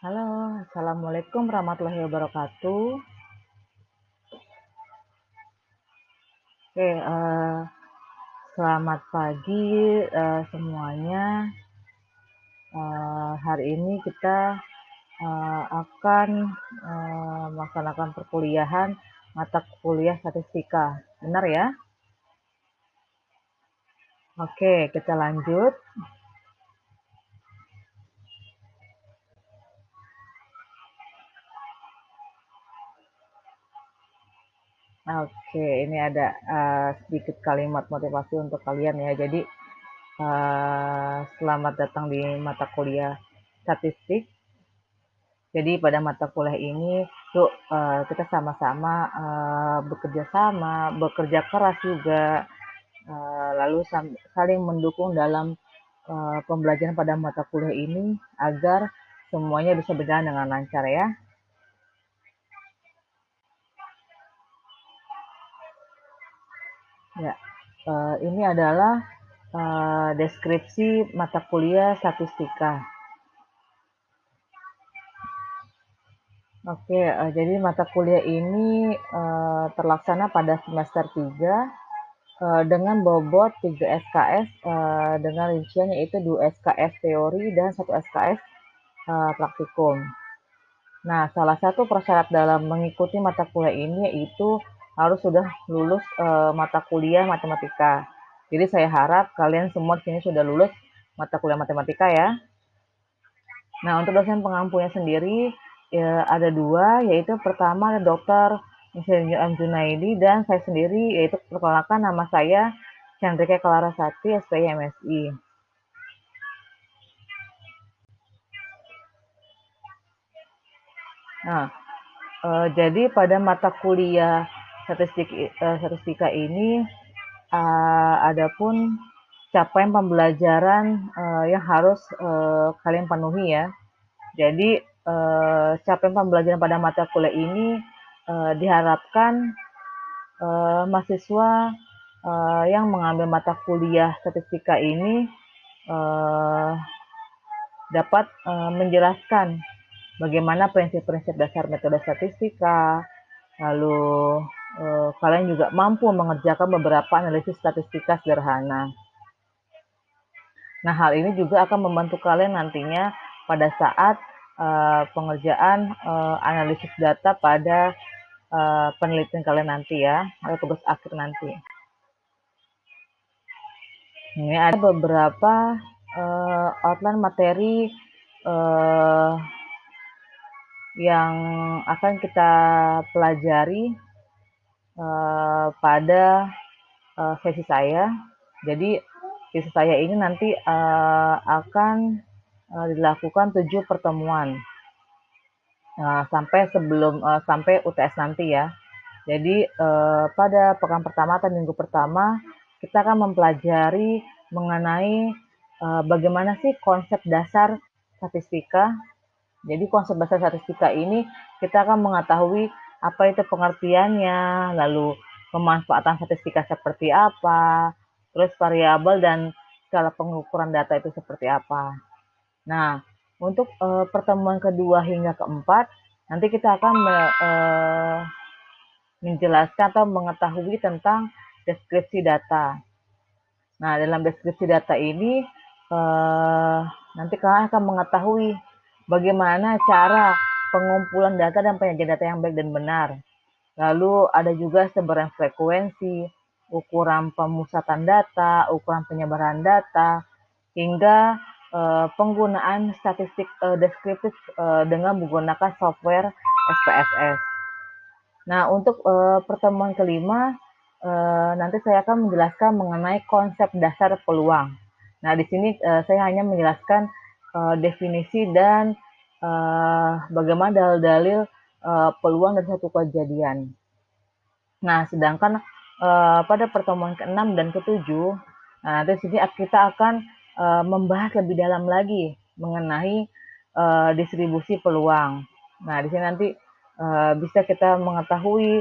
Halo, Assalamualaikum warahmatullahi wabarakatuh. Oke, selamat pagi semuanya. Hari ini kita akan melaksanakan perkuliahan mata kuliah statistika. Benar ya? Oke, kita lanjut. Oke, ini ada sedikit kalimat motivasi untuk kalian ya. Jadi, selamat datang di mata kuliah statistik. Jadi pada mata kuliah ini yuk kita sama-sama bekerja sama, bekerja keras juga, lalu saling mendukung dalam pembelajaran pada mata kuliah ini agar semuanya bisa berjalan dengan lancar ya. Ya, ini adalah deskripsi mata kuliah statistika. Oke, jadi mata kuliah ini terlaksana pada semester 3 dengan bobot 3 SKS dengan rincian yaitu 2 SKS teori dan 1 SKS praktikum. Nah, salah satu persyarat dalam mengikuti mata kuliah ini yaitu harus sudah lulus mata kuliah matematika. Jadi saya harap kalian semua di sini sudah lulus mata kuliah matematika ya. Nah, untuk dosen pengampunya sendiri ya, ada dua, yaitu pertama Dr. Insinyur M. Junaidi dan saya sendiri, yaitu perkenalkan nama saya Chandrika Kalarasati, SPI MSI. Nah, jadi pada mata kuliah statistika ini adapun capaian pembelajaran yang harus kalian penuhi ya. Jadi capaian pembelajaran pada mata kuliah ini diharapkan mahasiswa yang mengambil mata kuliah statistika ini dapat menjelaskan bagaimana prinsip-prinsip dasar metode statistika, lalu kalian juga mampu mengerjakan beberapa analisis statistika sederhana. Nah, hal ini juga akan membantu kalian nantinya pada saat pengerjaan analisis data pada penelitian kalian nanti ya, atau tugas akhir nanti. Ini ada beberapa outline materi yang akan kita pelajari pada sesi saya. Jadi sesi saya ini nanti akan dilakukan 7 pertemuan sampai UTS nanti ya. Jadi pada pekan pertama atau minggu pertama kita akan mempelajari mengenai bagaimana sih konsep dasar statistika. Jadi konsep dasar statistika ini kita akan mengetahui apa itu pengertiannya, lalu pemanfaatan statistika seperti apa, terus variabel dan skala pengukuran data itu seperti apa. Nah, untuk pertemuan kedua hingga keempat, nanti kita akan menjelaskan atau mengetahui tentang deskripsi data. Nah, dalam deskripsi data ini nanti kalian akan mengetahui bagaimana cara pengumpulan data dan penyajian data yang baik dan benar. Lalu ada juga sebaran frekuensi, ukuran pemusatan data, ukuran penyebaran data, hingga penggunaan statistik deskriptif dengan menggunakan software SPSS. Nah, untuk pertemuan kelima, nanti saya akan menjelaskan mengenai konsep dasar peluang. Nah, di sini saya hanya menjelaskan definisi dan bagaimana dalil-dalil peluang dari satu kejadian. Nah, sedangkan pada pertemuan ke-6 dan ke-7, nah, nanti sini kita akan membahas lebih dalam lagi mengenai distribusi peluang. Nah, di sini nanti bisa kita mengetahui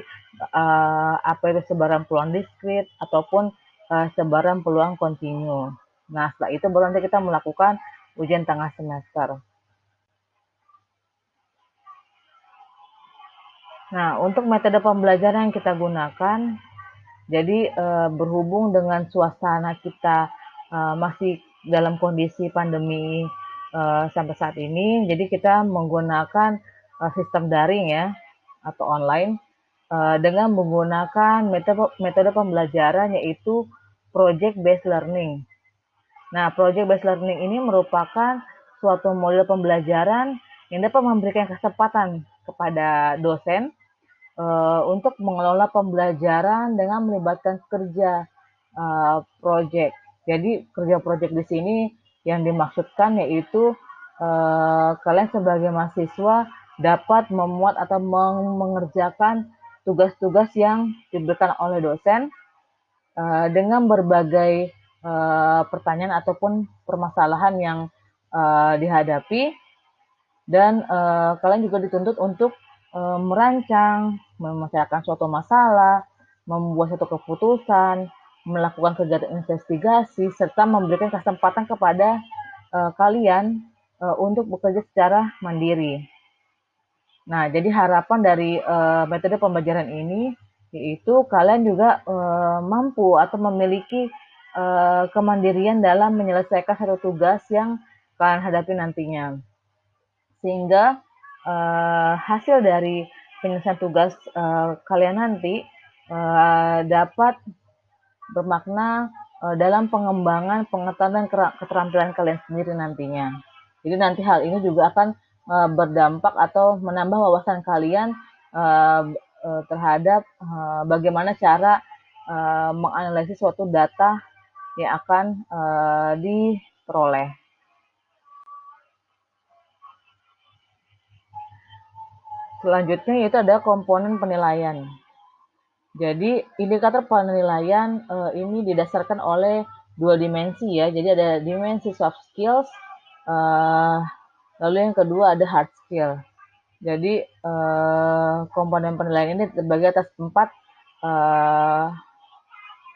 apa itu sebaran peluang diskrit ataupun sebaran peluang kontinu. Nah, setelah itu baru nanti kita melakukan ujian tengah semester. Nah, untuk metode pembelajaran yang kita gunakan, jadi berhubung dengan suasana kita masih dalam kondisi pandemi sampai saat ini, jadi kita menggunakan sistem daring ya atau online dengan menggunakan metode pembelajaran yaitu project based learning. Nah, project based learning ini merupakan suatu model pembelajaran yang dapat memberikan kesempatan kepada dosen untuk mengelola pembelajaran dengan melibatkan kerja project. Jadi kerja project di sini yang dimaksudkan yaitu kalian sebagai mahasiswa dapat memuat atau mengerjakan tugas-tugas yang diberikan oleh dosen dengan berbagai pertanyaan ataupun permasalahan yang dihadapi dan kalian juga dituntut untuk merancang, memecahkan suatu masalah, membuat suatu keputusan, melakukan kegiatan investigasi, serta memberikan kesempatan kepada kalian untuk bekerja secara mandiri. Nah, jadi harapan dari metode pembelajaran ini yaitu kalian juga mampu atau memiliki kemandirian dalam menyelesaikan satu tugas yang kalian hadapi nantinya. Sehingga hasil dari penyelesaian tugas kalian nanti dapat bermakna dalam pengembangan pengetahuan dan keterampilan kalian sendiri nantinya. Jadi nanti hal ini juga akan berdampak atau menambah wawasan kalian terhadap bagaimana cara menganalisis suatu data yang akan diperoleh. Selanjutnya yaitu ada komponen penilaian. Jadi indikator penilaian ini didasarkan oleh dua dimensi ya. Jadi ada dimensi soft skills, lalu yang kedua ada hard skill. Jadi komponen penilaian ini terbagi atas 4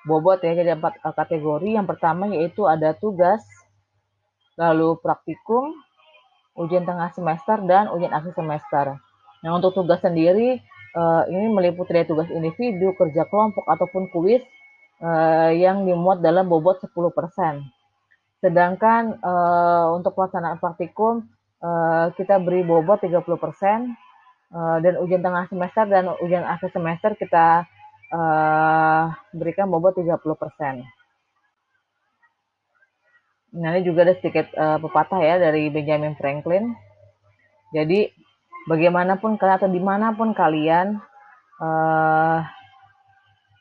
bobot ya, jadi 4 kategori. Yang pertama yaitu ada tugas, lalu praktikum, ujian tengah semester, dan ujian akhir semester. Nah, untuk tugas sendiri ini meliputi dari tugas individu, kerja kelompok, ataupun kuis yang dimuat dalam bobot 10%. Sedangkan untuk pelaksanaan praktikum kita beri bobot 30%, dan ujian tengah semester dan ujian akhir semester kita berikan bobot 30%. Nah, ini juga ada sedikit pepatah ya dari Benjamin Franklin. Jadi bagaimanapun kalian atau dimanapun kalian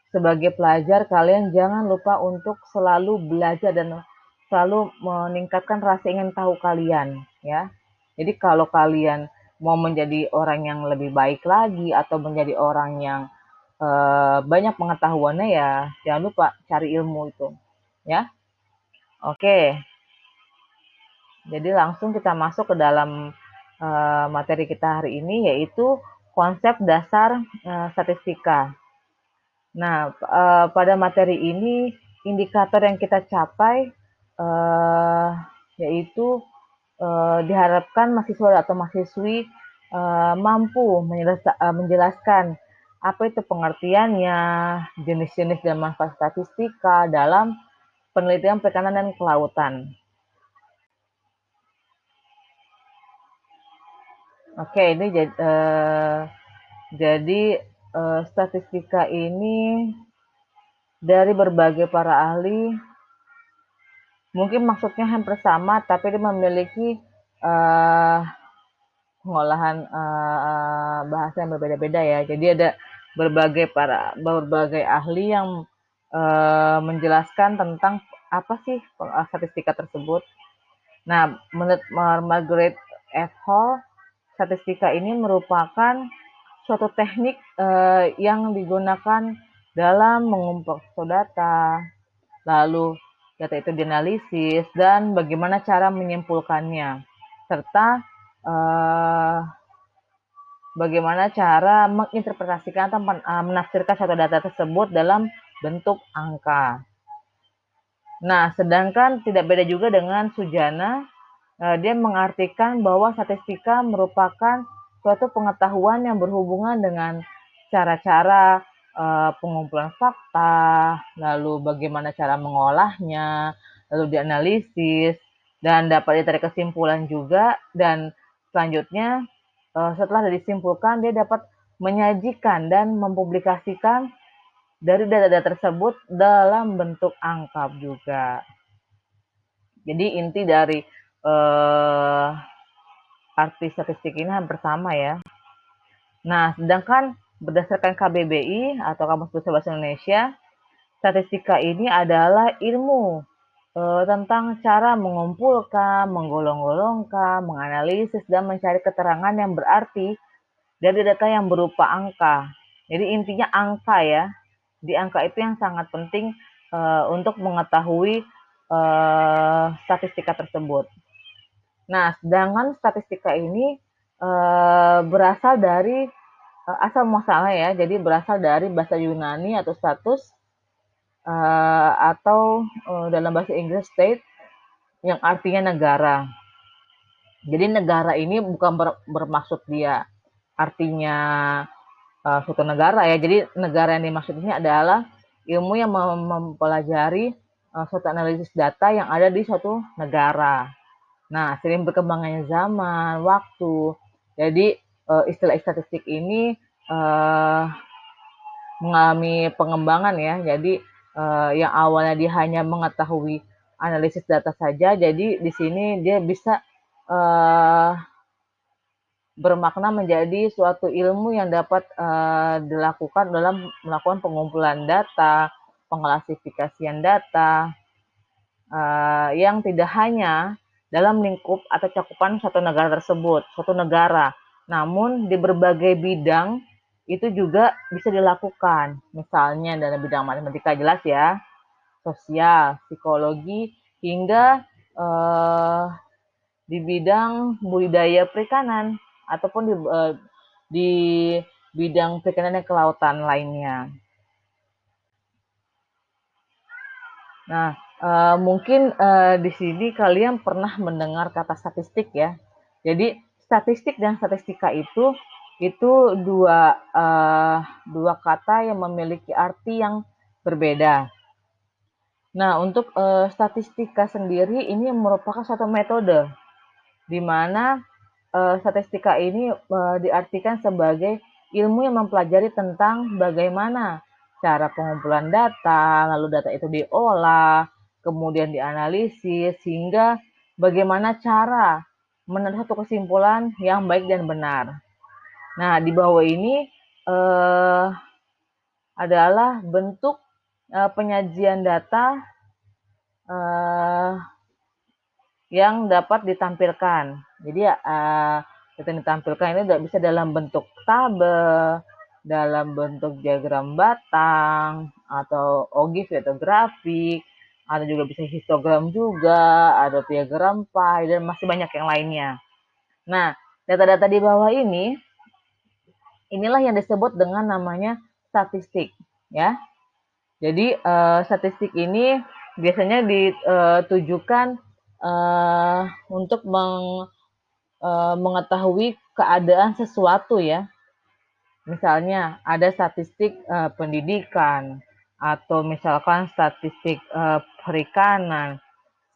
sebagai pelajar, kalian jangan lupa untuk selalu belajar dan selalu meningkatkan rasa ingin tahu kalian ya. Jadi kalau kalian mau menjadi orang yang lebih baik lagi atau menjadi orang yang banyak pengetahuannya, ya jangan lupa cari ilmu itu ya. Oke, jadi langsung kita masuk ke dalam materi kita hari ini, yaitu konsep dasar statistika. Nah, pada materi ini indikator yang kita capai yaitu diharapkan mahasiswa atau mahasiswi mampu menjelaskan apa itu pengertiannya, jenis-jenis dan manfaat statistika dalam penelitian perikanan dan kelautan. Oke, ini jadi statistika ini dari berbagai para ahli, mungkin maksudnya hampir sama, tapi dia memiliki pengolahan bahasa yang berbeda-beda ya. Jadi ada berbagai ahli yang menjelaskan tentang apa sih statistika tersebut. Nah, menurut Margaret F. Hall, statistika ini merupakan suatu teknik yang digunakan dalam mengumpulkan data, lalu data itu dianalisis, dan bagaimana cara menyimpulkannya, serta bagaimana cara menginterpretasikan atau menafsirkan suatu data tersebut dalam bentuk angka. Nah, sedangkan tidak beda juga dengan Sujana, dia mengartikan bahwa statistika merupakan suatu pengetahuan yang berhubungan dengan cara-cara pengumpulan fakta, lalu bagaimana cara mengolahnya, lalu dianalisis, dan dapat ditarik kesimpulan juga, dan selanjutnya setelah disimpulkan dia dapat menyajikan dan mempublikasikan dari data-data tersebut dalam bentuk angka juga. Jadi inti dari arti statistik ini hampir sama ya. Nah, sedangkan berdasarkan KBBI atau Kamus Besar Bahasa Indonesia, statistika ini adalah ilmu tentang cara mengumpulkan, menggolong-golongkan, menganalisis, dan mencari keterangan yang berarti dari data yang berupa angka. Jadi intinya angka ya. Di angka itu yang sangat penting untuk mengetahui statistika tersebut. Nah, sedangkan statistika ini berasal dari asal muasalnya ya, jadi berasal dari bahasa Yunani atau status atau dalam bahasa Inggris state yang artinya negara. Jadi negara ini bukan bermaksud dia artinya suatu negara ya. Jadi negara yang dimaksud ini adalah ilmu yang mempelajari suatu analisis data yang ada di suatu negara. Nah, sering berkembangnya zaman, waktu. Jadi istilah statistik ini mengalami pengembangan ya. Jadi yang awalnya dia hanya mengetahui analisis data saja, jadi di sini dia bisa bermakna menjadi suatu ilmu yang dapat dilakukan dalam melakukan pengumpulan data, pengklasifikasian data, yang tidak hanya dalam lingkup atau cakupan suatu negara tersebut, suatu negara, namun di berbagai bidang itu juga bisa dilakukan. Misalnya dalam bidang matematika jelas ya, sosial, psikologi, hingga di bidang budidaya perikanan ataupun di bidang perikanan dan kelautan lainnya. Nah, mungkin di sini kalian pernah mendengar kata statistik ya. Jadi statistik dan statistika itu dua kata yang memiliki arti yang berbeda. Nah, untuk statistika sendiri ini merupakan suatu metode di mana statistika ini diartikan sebagai ilmu yang mempelajari tentang bagaimana cara pengumpulan data, lalu data itu diolah, kemudian dianalisis, hingga bagaimana cara menarik satu kesimpulan yang baik dan benar. Nah, di bawah ini adalah bentuk penyajian data yang dapat ditampilkan. Jadi data yang ditampilkan ini bisa dalam bentuk tabel, dalam bentuk diagram batang, atau OGIF atau grafik, ada juga bisa histogram juga, ada diagram pie, dan masih banyak yang lainnya. Nah, data-data di bawah ini, inilah yang disebut dengan namanya statistik, ya. Jadi statistik ini biasanya ditujukan untuk mengetahui keadaan sesuatu ya. Misalnya ada statistik pendidikan, atau misalkan statistik perikanan,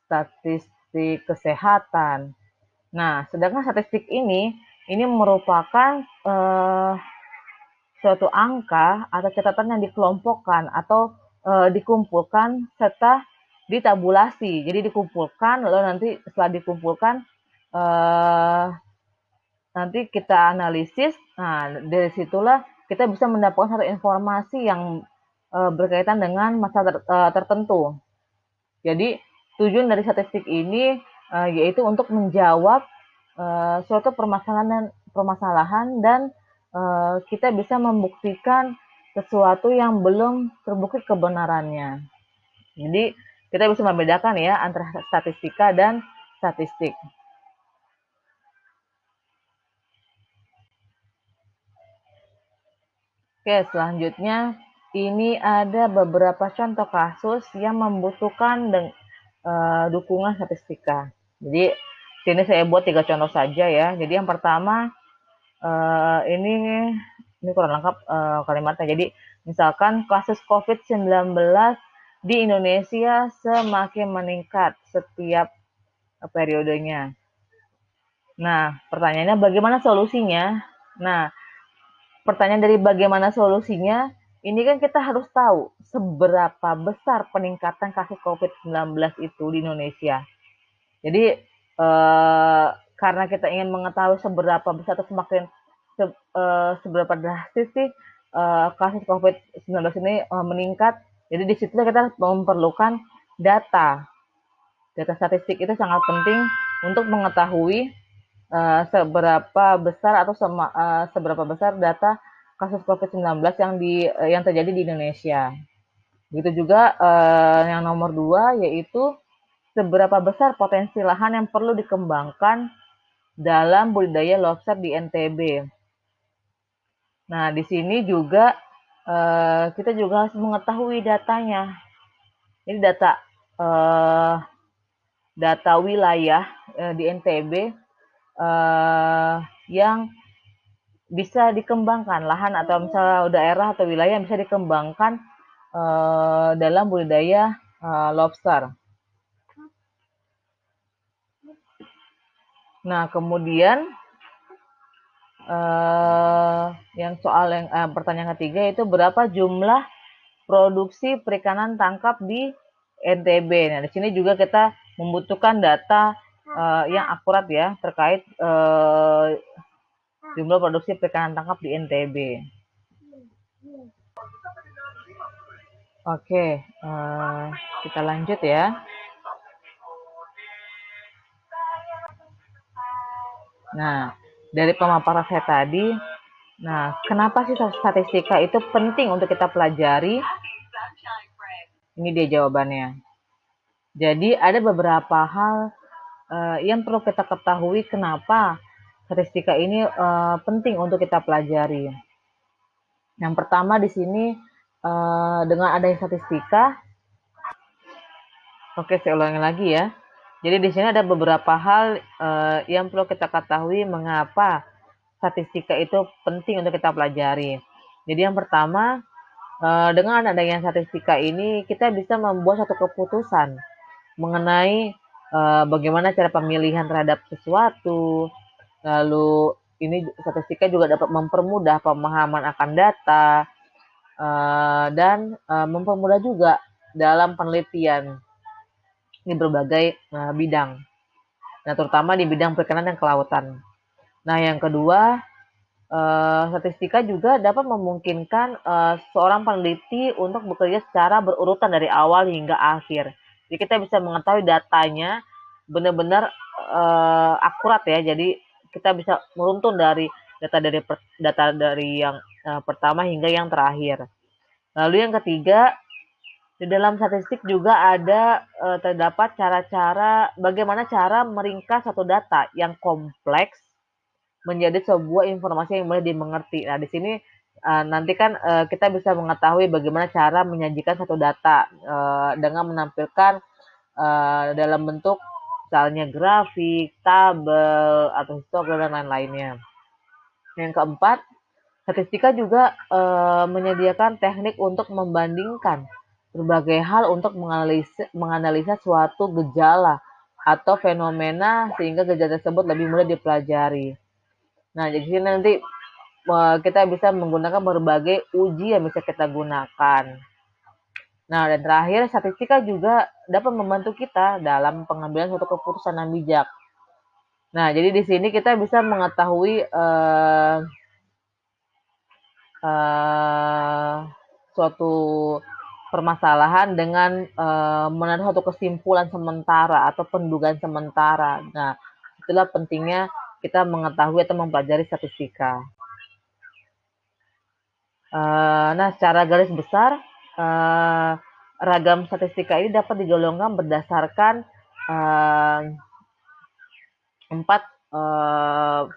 statistik kesehatan. Nah, sedangkan statistik ini merupakan suatu angka atau catatan yang dikelompokkan atau dikumpulkan serta ditabulasi. Jadi dikumpulkan, lalu nanti setelah dikumpulkan nanti kita analisis. Nah, dari situlah kita bisa mendapatkan satu informasi yang berkaitan dengan masalah tertentu. Jadi tujuan dari statistik ini yaitu untuk menjawab suatu permasalahan dan kita bisa membuktikan sesuatu yang belum terbukti kebenarannya. Jadi kita bisa membedakan ya antara statistika dan statistik. Oke, selanjutnya ini ada beberapa contoh kasus yang membutuhkan dukungan statistika. Jadi sini saya buat 3 contoh saja ya. Jadi yang pertama Ini kurang lengkap kalimatnya. Jadi misalkan kasus COVID-19 di Indonesia semakin meningkat setiap periodenya. Nah, pertanyaannya bagaimana solusinya? Nah, pertanyaan dari bagaimana solusinya, ini kan kita harus tahu seberapa besar peningkatan kasus COVID-19 itu di Indonesia. Jadi karena kita ingin mengetahui seberapa besar atau seberapa drastis sih kasus COVID-19 ini meningkat, jadi di situ kita memerlukan data. Data statistik itu sangat penting untuk mengetahui seberapa besar atau seberapa besar data kasus COVID-19 yang terjadi di Indonesia. Begitu juga yang nomor 2 yaitu seberapa besar potensi lahan yang perlu dikembangkan dalam budidaya lobster di NTB. Nah, di sini juga kita juga harus mengetahui datanya. Ini data wilayah di NTB yang bisa dikembangkan, lahan atau misalnya daerah atau wilayah yang bisa dikembangkan dalam budidaya lobster. Nah, kemudian pertanyaan ketiga itu berapa jumlah produksi perikanan tangkap di NTB. Nah, di sini juga kita membutuhkan data yang akurat ya terkait jumlah produksi perikanan tangkap di NTB. Oke, kita lanjut ya. Nah, dari pemaparan saya tadi, nah, kenapa sih statistika itu penting untuk kita pelajari? Ini dia jawabannya. Jadi ada beberapa hal yang perlu kita ketahui kenapa statistika ini penting untuk kita pelajari. Yang pertama di sini dengan adanya statistika, oke saya ulangi lagi ya. Jadi di sini ada beberapa hal yang perlu kita ketahui mengapa statistika itu penting untuk kita pelajari. Jadi yang pertama, dengan adanya statistika ini kita bisa membuat satu keputusan mengenai bagaimana cara pemilihan terhadap sesuatu. Lalu ini statistika juga dapat mempermudah pemahaman akan data dan mempermudah juga dalam penelitian di berbagai bidang. Nah, terutama di bidang perikanan dan kelautan. Nah, yang kedua, statistika juga dapat memungkinkan seorang peneliti untuk bekerja secara berurutan dari awal hingga akhir. Jadi kita bisa mengetahui datanya benar-benar akurat ya. Jadi kita bisa meruntun dari data dari yang pertama hingga yang terakhir. Lalu yang ketiga, di dalam statistik juga ada terdapat cara-cara bagaimana cara meringkas satu data yang kompleks menjadi sebuah informasi yang mudah dimengerti. Nah, di sini nanti kan kita bisa mengetahui bagaimana cara menyajikan satu data dengan menampilkan dalam bentuk misalnya grafik, tabel, atau histogram dan lain-lainnya. Yang keempat, statistika juga menyediakan teknik untuk membandingkan berbagai hal untuk menganalisa suatu gejala atau fenomena sehingga gejala tersebut lebih mudah dipelajari. Nah, jadi sini nanti kita bisa menggunakan berbagai uji yang bisa kita gunakan. Nah, dan terakhir statistika juga dapat membantu kita dalam pengambilan suatu keputusan yang bijak. Nah, jadi di sini kita bisa mengetahui suatu permasalahan dengan menarik suatu kesimpulan sementara atau pendugaan sementara. Nah, itulah pentingnya kita mengetahui atau mempelajari statistika. Nah, secara garis besar, ragam statistika ini dapat digolongkan berdasarkan 4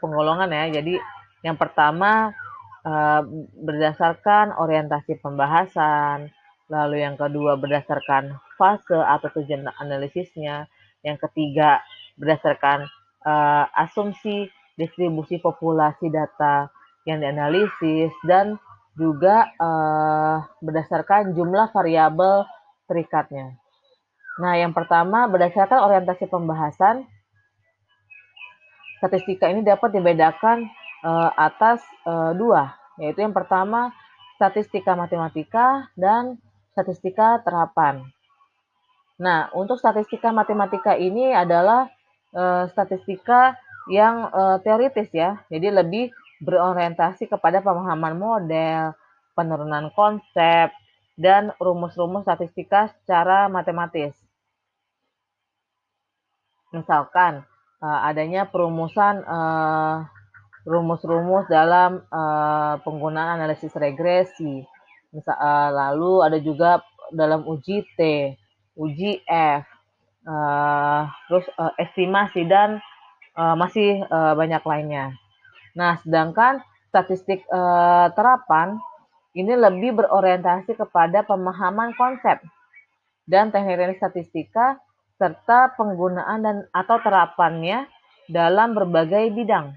penggolongan ya. Jadi yang pertama berdasarkan orientasi pembahasan, lalu yang kedua berdasarkan fase atau tujuan analisisnya, yang ketiga berdasarkan asumsi, distribusi populasi data yang dianalisis, dan juga berdasarkan jumlah variabel terikatnya. Nah, yang pertama, berdasarkan orientasi pembahasan, statistika ini dapat dibedakan atas dua, yaitu yang pertama statistika matematika dan statistika terapan. Nah, untuk statistika matematika ini adalah statistika yang teoritis ya, jadi lebih berorientasi kepada pemahaman model, penurunan konsep, dan rumus-rumus statistika secara matematis. Misalkan adanya perumusan rumus-rumus dalam penggunaan analisis regresi. Lalu ada juga dalam uji T, uji F, terus estimasi, dan masih banyak lainnya. Nah, sedangkan statistik terapan ini lebih berorientasi kepada pemahaman konsep dan teknik statistika serta penggunaan dan atau terapannya dalam berbagai bidang.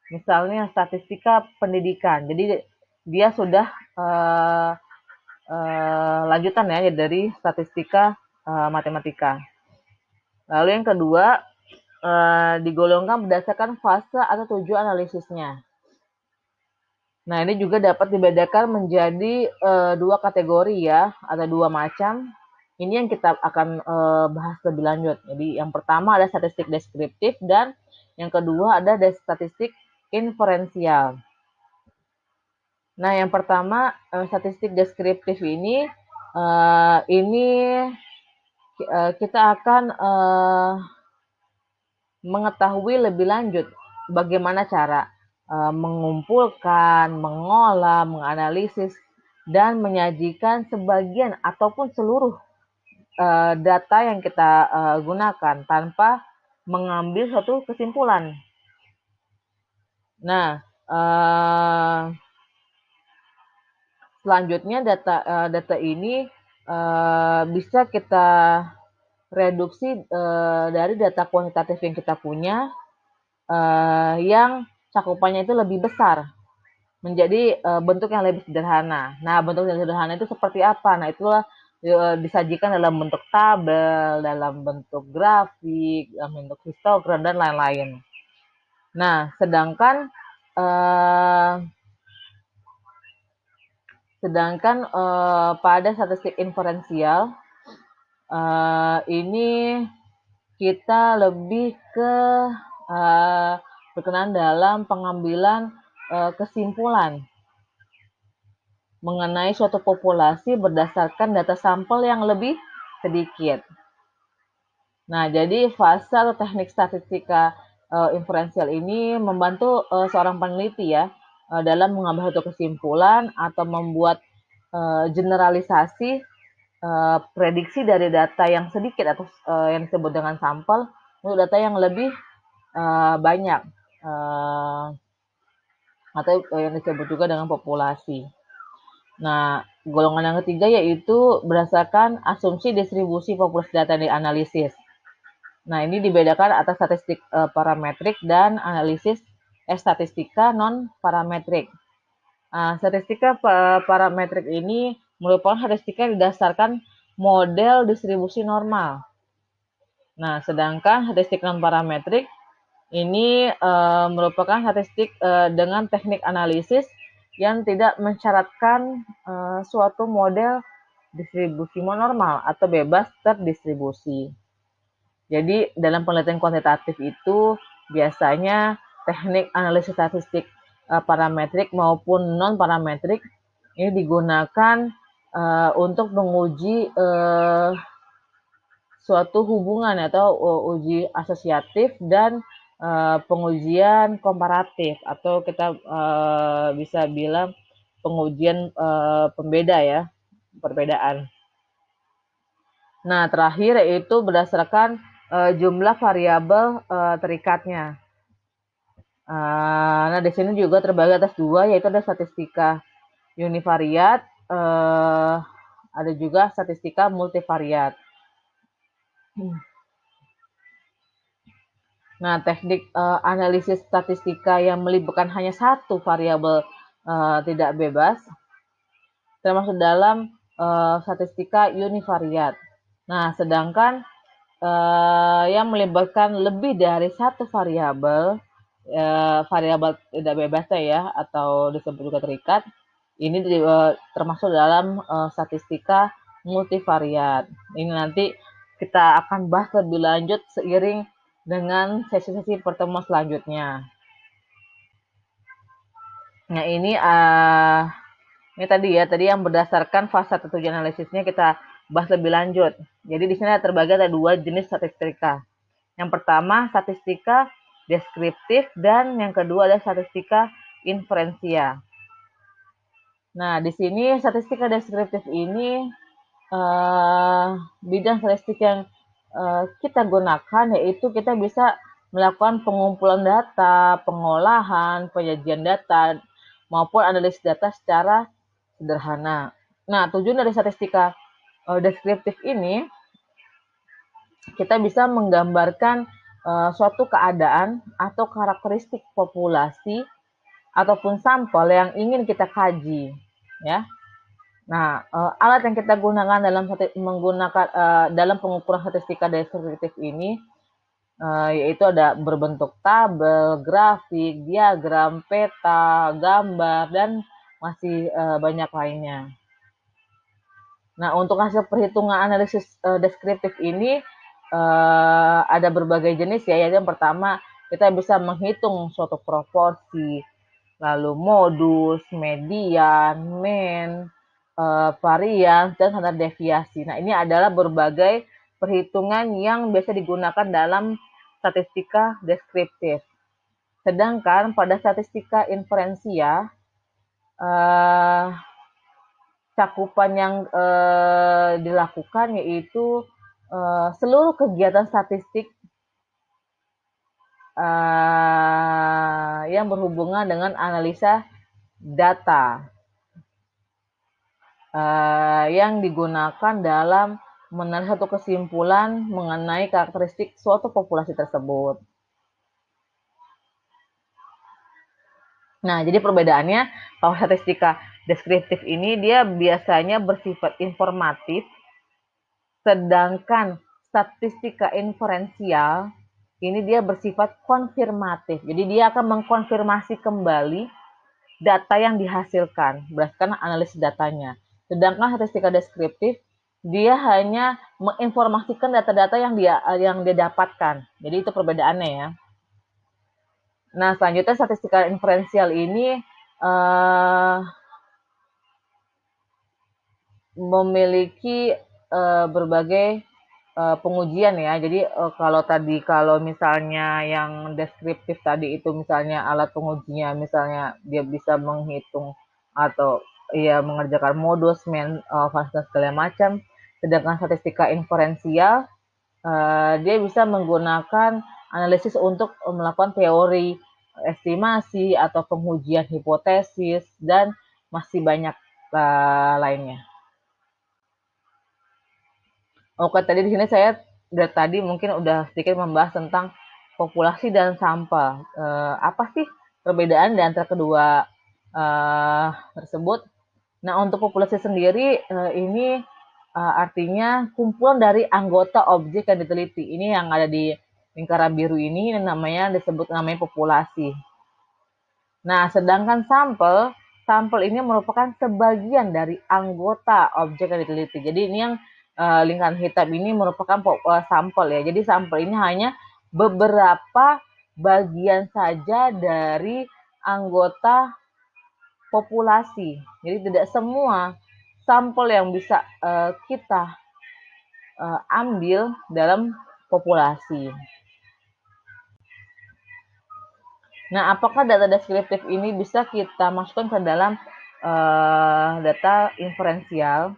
Misalnya statistika pendidikan. Jadi dia sudah lanjutan ya dari statistika matematika. Lalu yang kedua, digolongkan berdasarkan fase atau tujuan analisisnya. Nah, ini juga dapat dibedakan menjadi dua kategori ya, ada dua macam. Ini yang kita akan bahas lebih lanjut. Jadi yang pertama ada statistik deskriptif dan yang kedua ada statistik inferensial. Nah, yang pertama statistik deskriptif ini kita akan mengetahui lebih lanjut bagaimana cara mengumpulkan, mengolah, menganalisis, dan menyajikan sebagian ataupun seluruh data yang kita gunakan tanpa mengambil suatu kesimpulan. Nah, selanjutnya data ini bisa kita reduksi dari data kuantitatif yang kita punya yang cakupannya itu lebih besar menjadi bentuk yang lebih sederhana. Nah, bentuk yang sederhana itu seperti apa? Nah, itulah disajikan dalam bentuk tabel, dalam bentuk grafik, dalam bentuk histogram, dan lain-lain. Nah, sedangkan pada statistik inferensial ini kita lebih ke berkenan dalam pengambilan kesimpulan mengenai suatu populasi berdasarkan data sampel yang lebih sedikit. Nah, jadi fase atau teknik statistika inferensial ini membantu seorang peneliti ya dalam mengambil suatu kesimpulan atau membuat generalisasi prediksi dari data yang sedikit atau yang disebut dengan sampel untuk data yang lebih banyak atau yang disebut juga dengan populasi. Nah, golongan yang ketiga yaitu berdasarkan asumsi distribusi populasi data yang dianalisis. Nah, ini dibedakan atas statistik parametrik dan analisis statistika non-parametrik. Statistika parametrik ini merupakan statistika yang didasarkan model distribusi normal. Nah, sedangkan statistik non-parametrik ini merupakan statistik dengan teknik analisis yang tidak mensyaratkan suatu model distribusi normal atau bebas terdistribusi. Jadi dalam penelitian kuantitatif itu biasanya teknik analisis statistik parametrik maupun non-parametrik ini digunakan untuk menguji suatu hubungan atau uji asosiatif dan pengujian komparatif atau kita bisa bilang pengujian pembeda ya, perbedaan. Nah, terakhir yaitu berdasarkan jumlah variabel terikatnya. Nah, di sini juga terbagi atas dua, yaitu ada statistika univariat, ada juga statistika multivariat. Nah, teknik analisis statistika yang melibatkan hanya satu variabel tidak bebas termasuk dalam statistika univariat. Nah, sedangkan yang melibatkan lebih dari satu variabel, variabel tidak bebas ya, atau disebut juga terikat, ini termasuk dalam statistika multivariat. Ini nanti kita akan bahas lebih lanjut seiring dengan sesi-sesi pertemuan selanjutnya. Nah, ini tadi yang berdasarkan fase tujuan analisisnya kita bahas lebih lanjut. Jadi di sini terbagi ada dua jenis statistika. Yang pertama statistika deskriptif dan yang kedua adalah statistika inferensial. Nah, di sini statistika deskriptif ini bidang statistik yang kita gunakan yaitu kita bisa melakukan pengumpulan data, pengolahan, penyajian data, maupun analisis data secara sederhana. Nah, tujuan dari statistika deskriptif ini kita bisa menggambarkan suatu keadaan atau karakteristik populasi ataupun sampel yang ingin kita kaji, ya. Nah, alat yang kita gunakan dalam pengukuran statistika deskriptif ini yaitu ada berbentuk tabel, grafik, diagram, peta, gambar, dan masih banyak lainnya. Nah, untuk hasil perhitungan analisis deskriptif ini ada berbagai jenis ya. Yang pertama, kita bisa menghitung suatu proporsi, lalu modus, median, mean, varians, dan standar deviasi. Nah, ini adalah berbagai perhitungan yang biasa digunakan dalam statistika deskriptif. Sedangkan pada statistika inferensial, cakupan yang dilakukan yaitu seluruh kegiatan statistik yang berhubungan dengan analisa data yang digunakan dalam menarik satu kesimpulan mengenai karakteristik suatu populasi tersebut. Nah, jadi perbedaannya kalau statistika deskriptif ini dia biasanya bersifat informatif, sedangkan statistika inferensial ini dia bersifat konfirmatif. Jadi dia akan mengkonfirmasi kembali data yang dihasilkan berdasarkan analisis datanya. Sedangkan statistika deskriptif dia hanya menginformasikan data-data yang dia dapatkan. Jadi itu perbedaannya ya. Nah, selanjutnya statistika inferensial ini memiliki berbagai pengujian ya. Jadi kalau misalnya yang deskriptif tadi itu misalnya alat pengujinya misalnya dia bisa menghitung atau ya mengerjakan modus, mean, variance segala macam. Sedangkan statistika inferensial dia bisa menggunakan analisis untuk melakukan teori estimasi atau pengujian hipotesis dan masih banyak lainnya. Oke, tadi di sini saya dari tadi mungkin udah sedikit membahas tentang populasi dan sampel. Apa sih perbedaan di antara kedua tersebut? Nah, untuk populasi sendiri ini artinya kumpulan dari anggota objek yang diteliti. Ini yang ada di lingkaran biru ini disebut namanya populasi. Nah, sedangkan sampel ini merupakan sebagian dari anggota objek yang diteliti. Jadi ini yang lingkaran hitam ini merupakan sampel ya. Jadi sampel ini hanya beberapa bagian saja dari anggota populasi. Jadi tidak semua sampel yang bisa kita ambil dalam populasi. Nah, apakah data deskriptif ini bisa kita masukkan ke dalam data inferensial?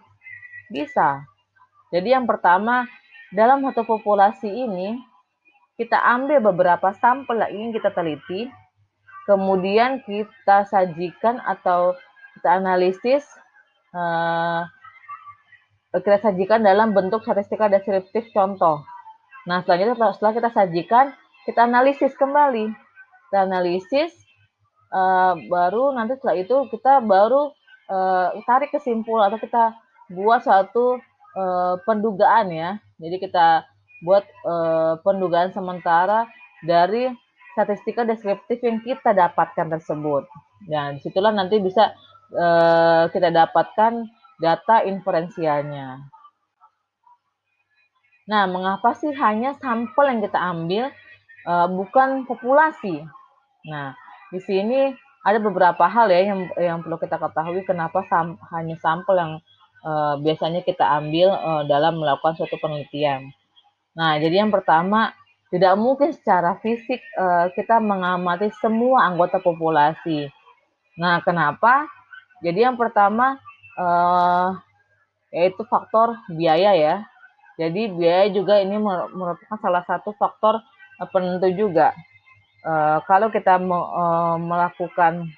Bisa. Jadi yang pertama, dalam satu populasi ini, kita ambil beberapa sampel yang ingin kita teliti, kemudian kita sajikan atau kita analisis, kita sajikan dalam bentuk statistika deskriptif contoh. Nah, selanjutnya setelah kita sajikan, kita analisis kembali. Kita analisis, baru nanti setelah itu kita baru tarik kesimpulan atau kita buat suatu pendugaan ya. Jadi kita buat pendugaan sementara dari statistika deskriptif yang kita dapatkan tersebut. Nah, disitulah nanti bisa kita dapatkan data inferensialnya. Nah, mengapa sih hanya sampel yang kita ambil, bukan populasi? Nah, di sini ada beberapa hal ya yang perlu kita ketahui kenapa hanya sampel yang biasanya kita ambil dalam melakukan suatu penelitian. Nah, jadi yang pertama, tidak mungkin secara fisik kita mengamati semua anggota populasi. Nah, kenapa? Jadi yang pertama yaitu faktor biaya ya. Jadi biaya juga ini merupakan salah satu faktor penentu juga. Kalau kita melakukan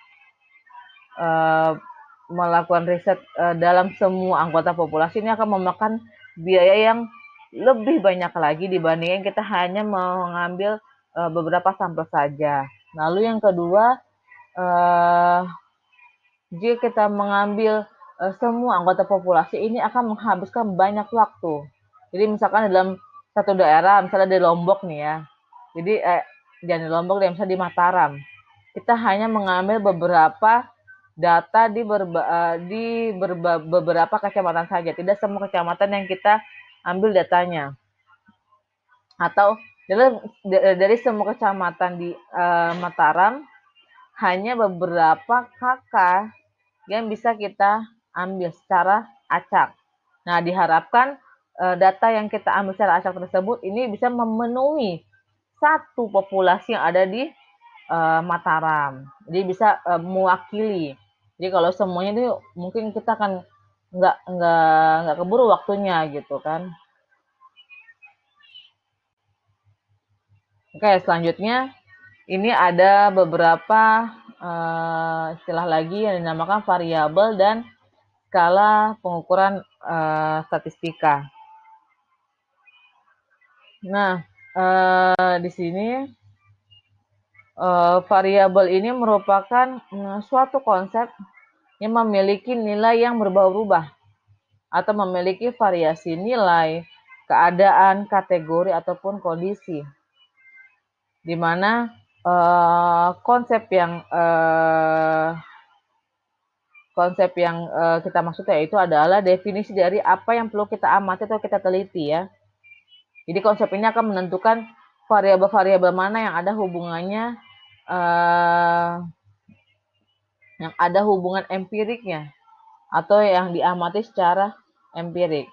riset dalam semua anggota populasi, ini akan memakan biaya yang lebih banyak lagi dibandingkan kita hanya mengambil beberapa sampel saja. Lalu yang kedua, jika kita mengambil semua anggota populasi, ini akan menghabiskan banyak waktu. Jadi misalkan dalam satu daerah, misalnya di Lombok nih ya, jadi jangan di Lombok deh, misalnya di Mataram, kita hanya mengambil beberapa data di beberapa kecamatan saja, tidak semua kecamatan yang kita ambil datanya. Atau dari semua kecamatan di Mataram, hanya beberapa kakak yang bisa kita ambil secara acak. Nah, diharapkan data yang kita ambil secara acak tersebut ini bisa memenuhi satu populasi yang ada di Mataram. Jadi bisa mewakili. Jadi kalau semuanya itu mungkin kita akan nggak keburu waktunya gitu kan. Oke, selanjutnya ini ada beberapa istilah lagi yang dinamakan variabel dan skala pengukuran statistika. Nah, di sini variabel ini merupakan suatu konsep yang memiliki nilai yang berubah-ubah atau memiliki variasi nilai, keadaan, kategori ataupun kondisi. Di mana konsep yang kita maksud yaitu adalah definisi dari apa yang perlu kita amati atau kita teliti ya. Jadi konsep ini akan menentukan variabel-variabel mana yang ada hubungan empiriknya atau yang diamati secara empirik.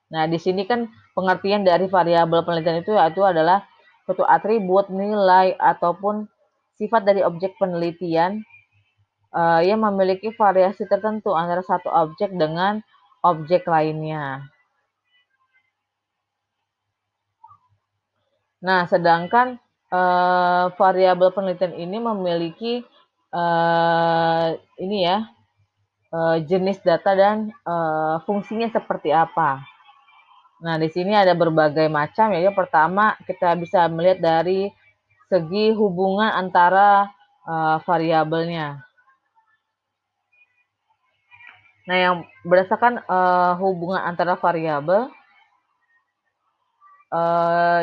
Nah, di sini kan pengertian dari variabel penelitian itu adalah suatu atribut, nilai ataupun sifat dari objek penelitian yang memiliki variasi tertentu antara satu objek dengan objek lainnya. Nah, sedangkan variabel penelitian ini memiliki jenis data dan fungsinya seperti apa. Nah, di sini ada berbagai macam ya. Yang pertama, kita bisa melihat dari segi hubungan antara variabelnya. Nah, yang berdasarkan hubungan antara variabel,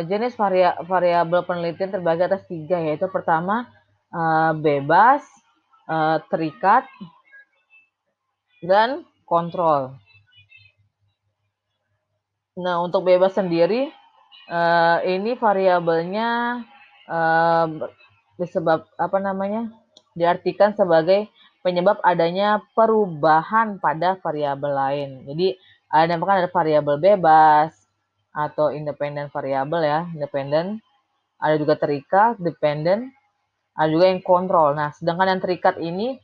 jenis variabel penelitian terbagi atas 3, yaitu pertama bebas, terikat, dan kontrol. Nah, untuk bebas sendiri, ini variabelnya diartikan sebagai penyebab adanya perubahan pada variabel lain. Jadi ada variabel bebas atau independen variabel ya, independen. Ada juga terikat, dependent. Ada juga yang kontrol. Nah, sedangkan yang terikat ini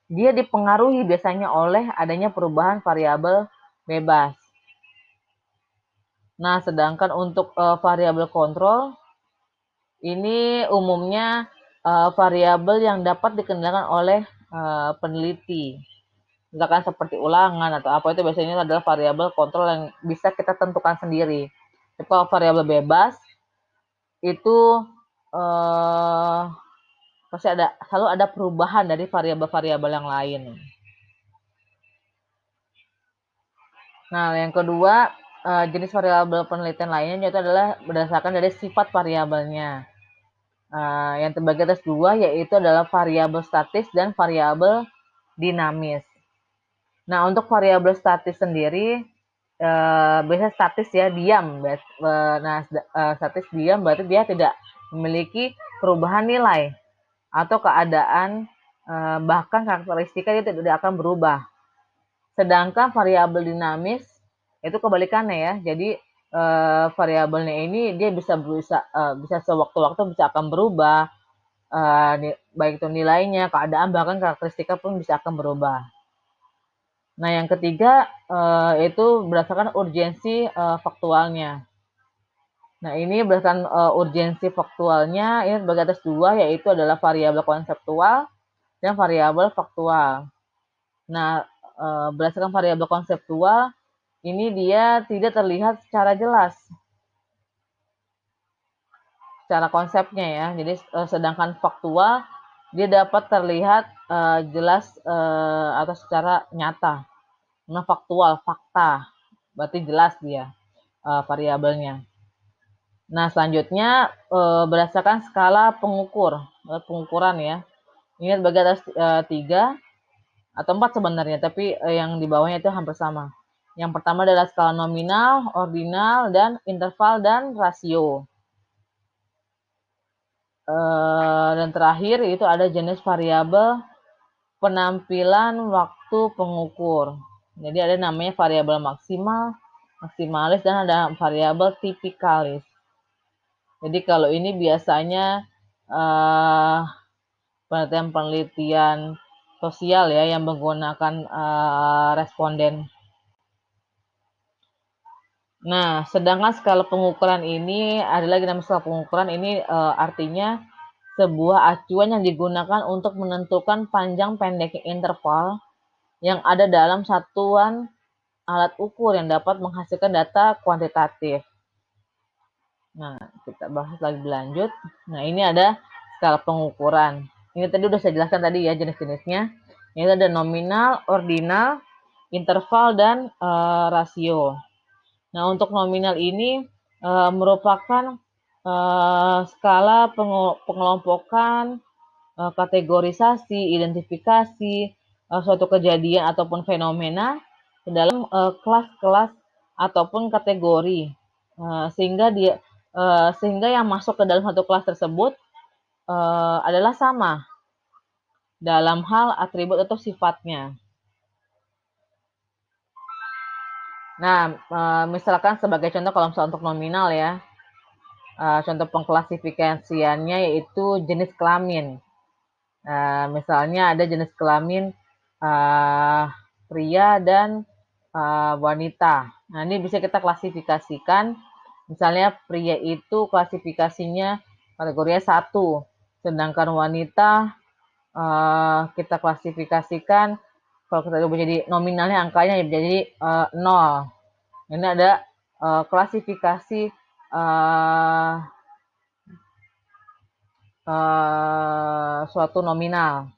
dia dipengaruhi biasanya oleh adanya perubahan variabel bebas. Nah, sedangkan untuk variabel kontrol ini umumnya variabel yang dapat dikendalikan oleh peneliti. Misalkan seperti ulangan atau apa, itu biasanya adalah variabel kontrol yang bisa kita tentukan sendiri. Kalau variabel bebas itu pasti selalu ada perubahan dari variabel-variabel yang lain. Nah, yang kedua, jenis variabel penelitian lainnya yaitu adalah berdasarkan dari sifat variabelnya. Yang terbagi atas dua yaitu adalah variabel statis dan variabel dinamis. Nah, untuk variabel statis sendiri, biasanya statis ya, diam. Nah, statis diam berarti dia tidak memiliki perubahan nilai atau keadaan, bahkan karakteristiknya dia tidak akan berubah. Sedangkan variabel dinamis itu kebalikannya ya. Jadi variabelnya ini dia bisa sewaktu-waktu bisa akan berubah, baik itu nilainya, keadaan, bahkan karakteristiknya pun bisa akan berubah. Nah, yang ketiga itu berdasarkan urgensi faktualnya. Nah, ini berdasarkan urgensi faktualnya ini terbagi atas dua yaitu adalah variabel konseptual dan variabel faktual. Nah, berdasarkan variabel konseptual ini dia tidak terlihat secara jelas secara konsepnya ya. Jadi sedangkan faktual dia dapat terlihat jelas atau secara nyata. Nah, faktual, fakta, berarti jelas dia variabelnya. Nah, selanjutnya berdasarkan skala pengukuran ya. Ini terbagi atas 3 atau 4 sebenarnya, tapi yang di bawahnya itu hampir sama. Yang pertama adalah skala nominal, ordinal, dan interval dan rasio. Dan terakhir itu ada jenis variabel penampilan waktu pengukur. Jadi ada namanya variabel maksimal, maksimalis, dan ada variabel tipikalis. Jadi kalau ini biasanya penelitian sosial ya yang menggunakan responden. Nah, sedangkan skala pengukuran ini ada lagi namanya skala pengukuran ini artinya sebuah acuan yang digunakan untuk menentukan panjang pendeknya interval yang ada dalam satuan alat ukur yang dapat menghasilkan data kuantitatif. Nah, kita bahas lagi lanjut. Nah, ini ada skala pengukuran. Ini tadi udah saya jelaskan tadi ya jenis-jenisnya. Ini ada nominal, ordinal, interval, dan rasio. Nah, untuk nominal ini merupakan skala pengelompokan, kategorisasi, identifikasi suatu kejadian ataupun fenomena ke dalam kelas-kelas ataupun kategori, sehingga yang masuk ke dalam satu kelas tersebut adalah sama dalam hal atribut atau sifatnya. Nah, misalkan sebagai contoh kalau misalnya untuk nominal ya, contoh pengklasifikasiannya yaitu jenis kelamin. Misalnya ada jenis kelamin pria dan wanita. Nah, ini bisa kita klasifikasikan. Misalnya pria itu klasifikasinya kategorinya 1, sedangkan wanita kita klasifikasikan kalau kita ubah jadi nominalnya angkanya jadi 0. Ini ada klasifikasi suatu nominal.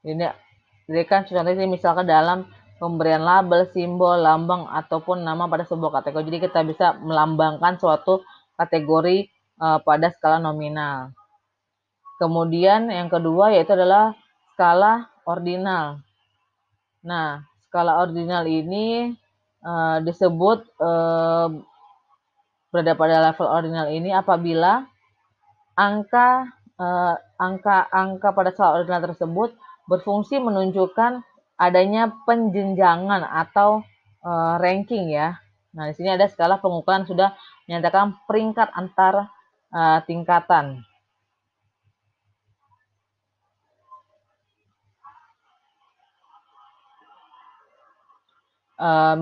Jadi kan contohnya misalkan dalam pemberian label, simbol, lambang, ataupun nama pada sebuah kategori. Jadi kita bisa melambangkan suatu kategori pada skala nominal. Kemudian yang kedua yaitu adalah skala ordinal. Nah, skala ordinal ini disebut berada pada level ordinal ini apabila angka pada skala ordinal tersebut berfungsi menunjukkan adanya penjenjangan atau ranking ya. Nah, di sini ada skala pengukuran sudah menyatakan peringkat antar tingkatan.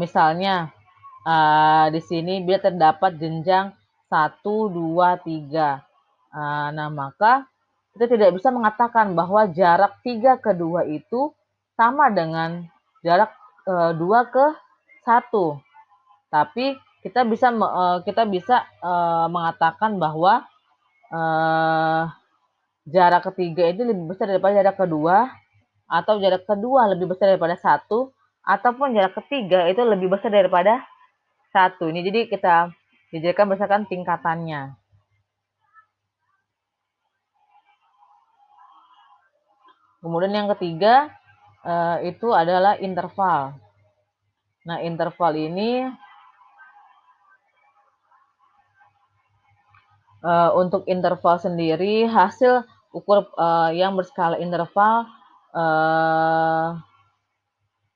Misalnya di sini bila terdapat jenjang 1, 2, 3. Nah, maka kita tidak bisa mengatakan bahwa jarak 3 ke 2 itu sama dengan jarak 2 ke 1. Tapi kita bisa mengatakan bahwa jarak ketiga itu lebih besar daripada jarak kedua, atau jarak kedua lebih besar daripada satu, ataupun jarak ketiga itu lebih besar daripada satu. Ini jadi kita dijadikan berdasarkan tingkatannya. Kemudian yang ketiga itu adalah interval. Nah, interval ini untuk interval sendiri, hasil ukur yang berskala interval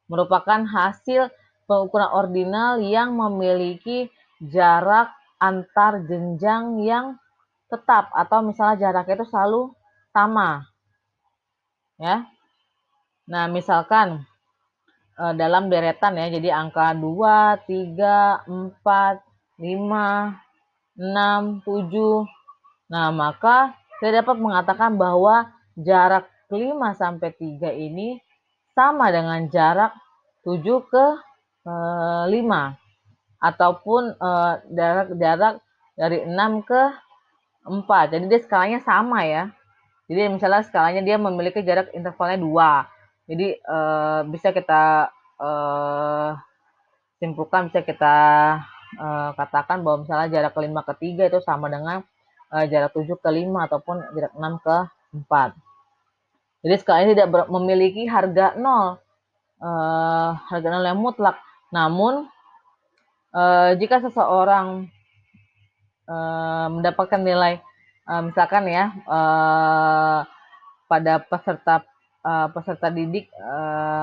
merupakan hasil pengukuran ordinal yang memiliki jarak antar jenjang yang tetap, atau misalnya jaraknya itu selalu sama, ya. Nah, misalkan dalam deretan ya, jadi angka 2, 3, 4, 5, 6, 7. Nah, maka saya dapat mengatakan bahwa jarak 5 sampai 3 ini sama dengan jarak 7 ke 5, ataupun jarak dari 6 ke 4. Jadi dia skalanya sama ya. Jadi misalnya skalanya dia memiliki jarak intervalnya 2. Jadi bisa kita simpulkan, bisa kita katakan bahwa misalnya jarak ke 5 ke 3 itu sama dengan jarak 7 ke 5 ataupun jarak 6 ke 4. Jadi skalanya tidak memiliki harga 0, harga 0 yang mutlak. Namun jika seseorang mendapatkan nilai misalkan ya pada peserta didik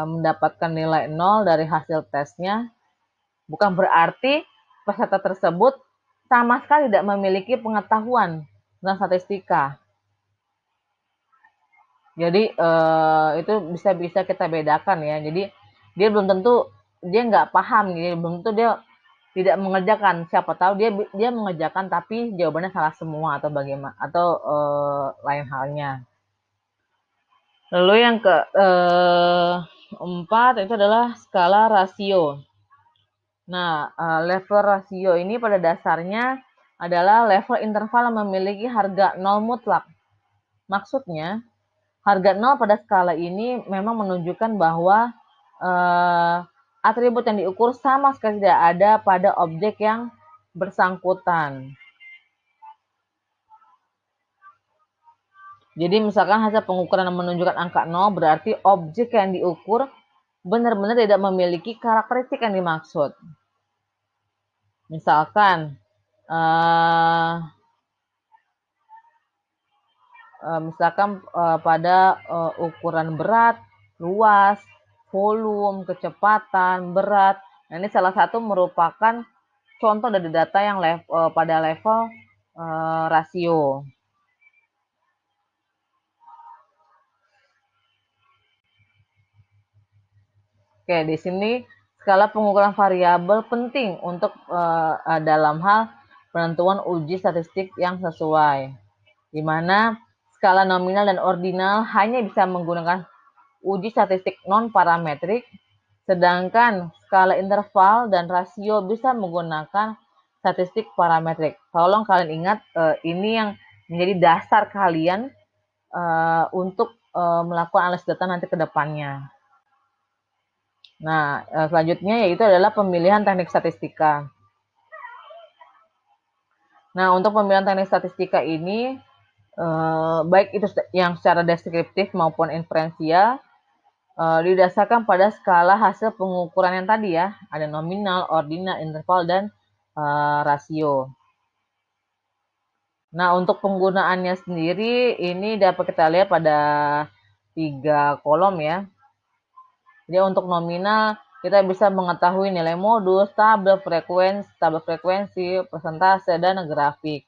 mendapatkan nilai 0 dari hasil tesnya, bukan berarti peserta tersebut sama sekali tidak memiliki pengetahuan tentang statistika. Jadi itu bisa kita bedakan ya. Jadi dia belum tentu dia nggak paham, gitu. Belum tentu dia tidak mengerjakan. Siapa tahu dia mengerjakan tapi jawabannya salah semua atau bagaimana, atau lain halnya. Lalu yang keempat itu adalah skala rasio. Nah, level rasio ini pada dasarnya adalah level interval yang memiliki harga 0 mutlak. Maksudnya, harga 0 pada skala ini memang menunjukkan bahwa atribut yang diukur sama sekali tidak ada pada objek yang bersangkutan. Jadi misalkan hasil pengukuran yang menunjukkan angka 0 berarti objek yang diukur benar-benar tidak memiliki karakteristik yang dimaksud. Misalkan pada ukuran berat, luas, volume, kecepatan, berat. Nah, ini salah satu merupakan contoh dari data yang pada level rasio. Oke, di sini skala pengukuran variabel penting untuk dalam hal penentuan uji statistik yang sesuai, di mana skala nominal dan ordinal hanya bisa menggunakan uji statistik non-parametrik, sedangkan skala interval dan rasio bisa menggunakan statistik parametrik. Tolong kalian ingat, ini yang menjadi dasar kalian untuk melakukan analisis data nanti ke depannya. Nah, selanjutnya yaitu adalah pemilihan teknik statistika. Nah, untuk pemilihan teknik statistika ini, baik itu yang secara deskriptif maupun inferensial, didasarkan pada skala hasil pengukuran yang tadi ya, ada nominal, ordinal, interval, dan rasio. Nah, untuk penggunaannya sendiri ini dapat kita lihat pada 3 kolom ya. Jadi untuk nominal kita bisa mengetahui nilai modus, tabel frekuensi, persentase, dan grafik.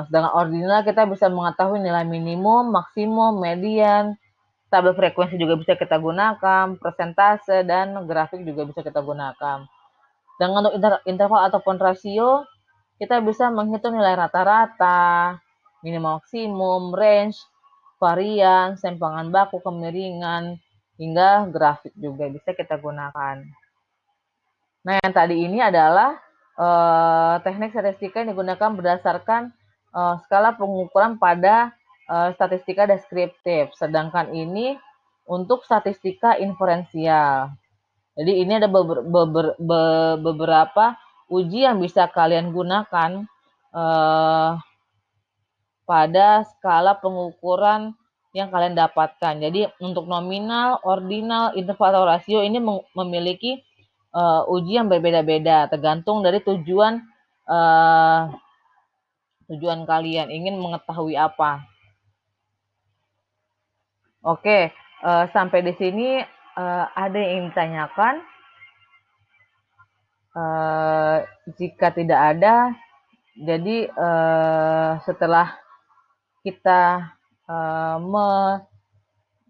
Sedangkan ordinal kita bisa mengetahui nilai minimum, maksimum, median, tabel frekuensi juga bisa kita gunakan, persentase, dan grafik juga bisa kita gunakan. Dengan untuk interval ataupun rasio, kita bisa menghitung nilai rata-rata, minimum maksimum, range, varian, sempangan baku, kemiringan, hingga grafik juga bisa kita gunakan. Nah, yang tadi ini adalah teknik statistika yang digunakan berdasarkan skala pengukuran pada statistika deskriptif. Sedangkan ini untuk statistika inferensial. Jadi ini ada beberapa uji yang bisa kalian gunakan pada skala pengukuran yang kalian dapatkan. Jadi untuk nominal, ordinal, interval atau rasio ini memiliki uji yang berbeda-beda tergantung dari tujuan kalian ingin mengetahui apa. Oke, sampai di sini ada yang ingin ditanyakan? Jika tidak ada, jadi setelah kita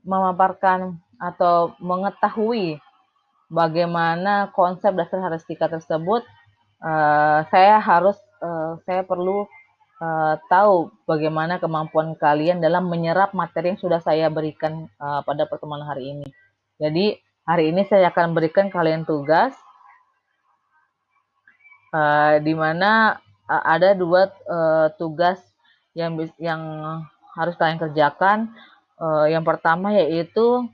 memaparkan atau mengetahui bagaimana konsep dasar heuristika tersebut, saya perlu tahu bagaimana kemampuan kalian dalam menyerap materi yang sudah saya berikan pada pertemuan hari ini. Jadi hari ini saya akan berikan kalian tugas di mana ada dua tugas yang harus kalian kerjakan. Yang pertama yaitu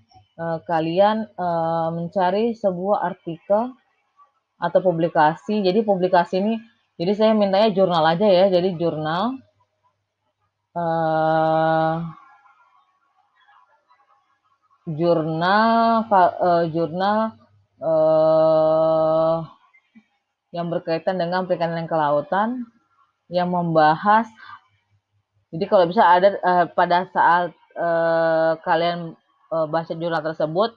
kalian mencari sebuah artikel atau publikasi. Jadi publikasi ini, jadi saya mintanya jurnal aja ya. Jadi jurnal yang berkaitan dengan perikanan dan kelautan yang membahas. Jadi kalau bisa ada pada saat kalian baca jurnal tersebut,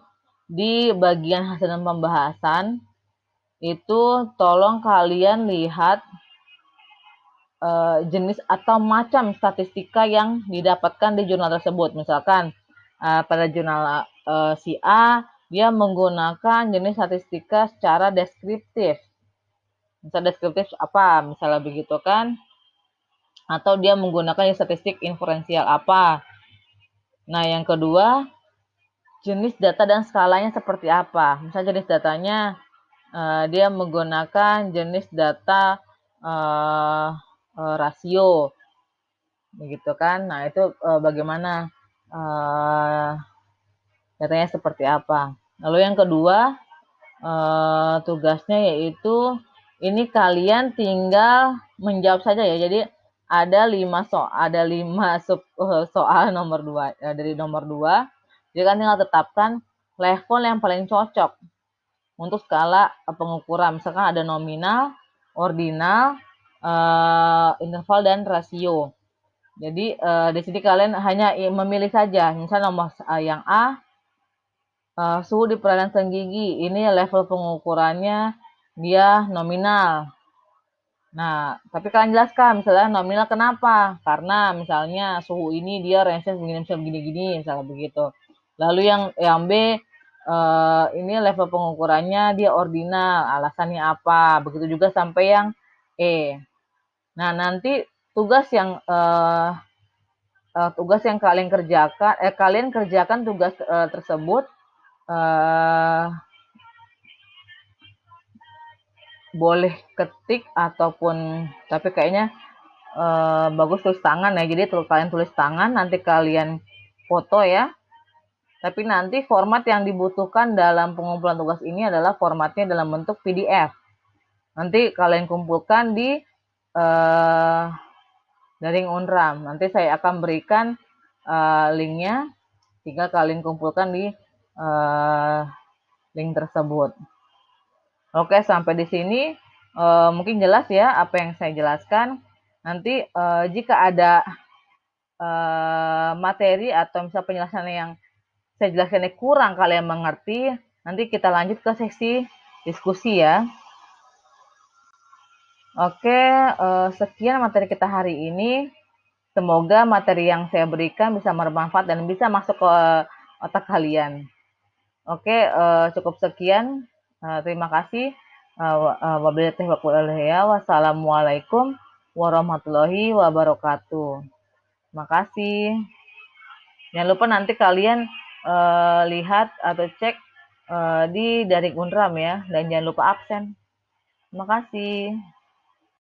di bagian hasil dan pembahasan itu tolong kalian lihat jenis atau macam statistika yang didapatkan di jurnal tersebut. Misalkan pada jurnal si A, dia menggunakan jenis statistika secara deskriptif. Misalnya deskriptif apa? Misalnya begitu kan? Atau dia menggunakan statistik inferensial apa. Nah, yang kedua, jenis data dan skalanya seperti apa. Misalnya jenis datanya, dia menggunakan jenis data rasio, begitu kan. Nah, itu bagaimana datanya seperti apa. Lalu yang kedua, tugasnya yaitu ini kalian tinggal menjawab saja ya. Jadi ada 5 soal nomor 2 dari nomor 2. Jadi kan tinggal tetapkan level yang paling cocok untuk skala pengukuran. Misalkan ada nominal, ordinal, interval dan rasio. Jadi di sini kalian hanya memilih saja. Misalnya nomor yang A, suhu di perairan Senggigi, ini level pengukurannya dia nominal. Nah, tapi kalian jelaskan misalnya nominal kenapa? Karena misalnya suhu ini dia range-nya begini-gini, misalnya begitu. Lalu yang B, ini level pengukurannya dia ordinal, alasannya apa? Begitu juga sampai yang E. Nah, nanti tugas yang kalian kerjakan tugas tersebut boleh ketik ataupun, tapi kayaknya bagus tulis tangan ya. Jadi kalian tulis tangan, nanti kalian foto ya. Tapi nanti format yang dibutuhkan dalam pengumpulan tugas ini adalah formatnya dalam bentuk PDF. Nanti kalian kumpulkan di daring Unram. Nanti saya akan berikan linknya, tinggal kalian kumpulkan di link tersebut. Oke, sampai di sini mungkin jelas ya apa yang saya jelaskan. Nanti jika ada materi atau misalnya penjelasan yang saya jelaskan kurang kalian mengerti, nanti kita lanjut ke sesi diskusi ya. Oke, sekian materi kita hari ini. Semoga materi yang saya berikan bisa bermanfaat dan bisa masuk ke otak kalian. Oke, cukup sekian. Terima kasih. Wassalamualaikum warahmatullahi wabarakatuh. Terima kasih. Jangan lupa nanti kalian lihat atau cek di daring Unram ya, dan jangan lupa absen. Terima kasih.